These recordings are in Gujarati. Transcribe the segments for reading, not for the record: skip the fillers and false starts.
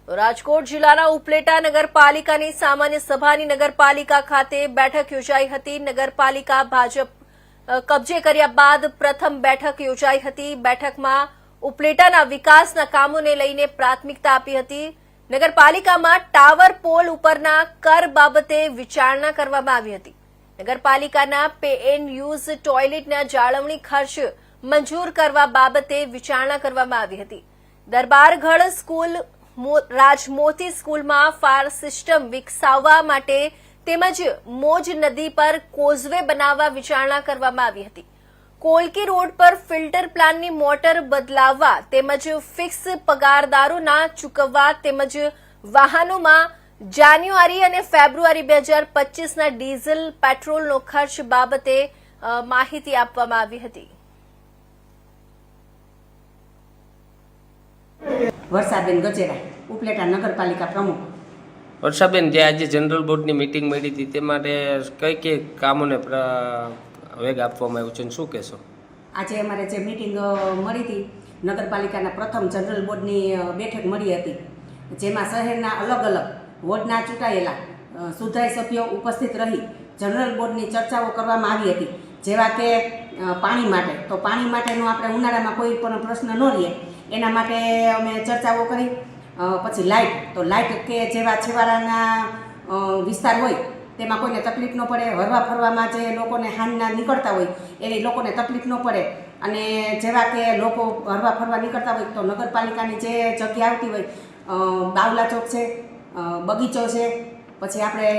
રાજકોટ જિલ્લાના ઉપલેટા નગરપાલિકાની સામાન્ય સભાની નગરપાલિકા ખાતે બેઠક યોજાઈ હતી। નગરપાલિકા ભાજપ કબજે કર્યા બાદ પ્રથમ બેઠક યોજાઈ હતી। બેઠકમાં ઉપલેટાના વિકાસના કામોને લઈને પ્રાથમિકતા આપી હતી। નગરપાલિકામાં ટાવર પોલ ઉપરના કર બાબતે વિચારણા કરવામાં આવી હતી। નગરપાલિકાના પે એન્ડ યુઝ ટોયલેટના જાળવણી ખર્ચ મંજૂર કરવા બાબતે વિચારણા કરવામાં આવી હતી। દરબારગઢ સ્કૂલ રાજમોતી સ્કૂલમાં ફાયર સિસ્ટમ વિકસાવવા માટે તેમજ મોજ નદી પર કોઝવે બનાવવા વિચારણા કરવામાં આવી હતી। કોલકી રોડ પર ફિલ્ટર પ્લાન્ટની મોટર બદલાવવા તેમજ ફિક્સ પગારદારોના ચૂકવવા તેમજ વાહનોમાં જાન્યુઆરી અને ફેબ્રુઆરી 2025ના ડીઝલ પેટ્રોલનો ખર્ચ બાબતે માહિતી આપવામાં આવી હતી। વર્ષાબેન ગજેરા, ઉપલેટા નગરપાલિકા પ્રમુખ। વર્ષાબેન, જે આજે જનરલ બોર્ડની મિટિંગ મળી હતી તે માટે કઈ કામોને વેગ આપવામાં આવ્યો છે અને શું કહેશો? આજે અમારે જે મિટિંગ મળી હતી, નગરપાલિકાના પ્રથમ જનરલ બોર્ડની બેઠક મળી હતી, જેમાં શહેરના અલગ અલગ વોર્ડના ચૂંટાયેલા સુધાઈ સભ્યો ઉપસ્થિત રહી જનરલ બોર્ડની ચર્ચાઓ કરવામાં આવી હતી। જેવા કે પાણી માટે, તો પાણી માટેનો આપણે ઉનાળામાં કોઈ પણ પ્રશ્ન ન રહે એના માટે અમે ચર્ચાઓ કરી। પછી લાઇટ, તો લાઇટ કે જેવા છેવાડાના વિસ્તાર હોય તેમાં કોઈને તકલીફ ન પડે, હરવા ફરવામાં જે લોકોને હાંજના નીકળતા હોય એવી લોકોને તકલીફ ન પડે, અને જેવા કે લોકો હરવા ફરવા નીકળતા હોય તો નગરપાલિકાની જે જગ્યા આવતી હોય, બાવલા ચોક છે, બગીચો છે, પછી આપણે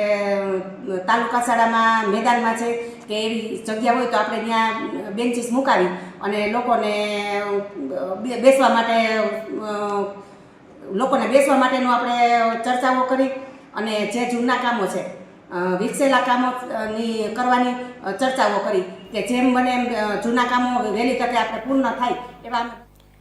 તાલુકા શાળામાં મેદાનમાં છે કે એવી જગ્યા હોય તો આપણે ત્યાં બેન્ચીસ મુકાવી અને લોકોને બેસવા માટેનું આપણે ચર્ચાઓ કરી, અને જે જૂના કામો છે વિકસેલા કામોની કરવાની ચર્ચાઓ કરી કે જેમ બને એમ જૂના કામો વહેલી તકે આપણે પૂર્ણ થાય એવા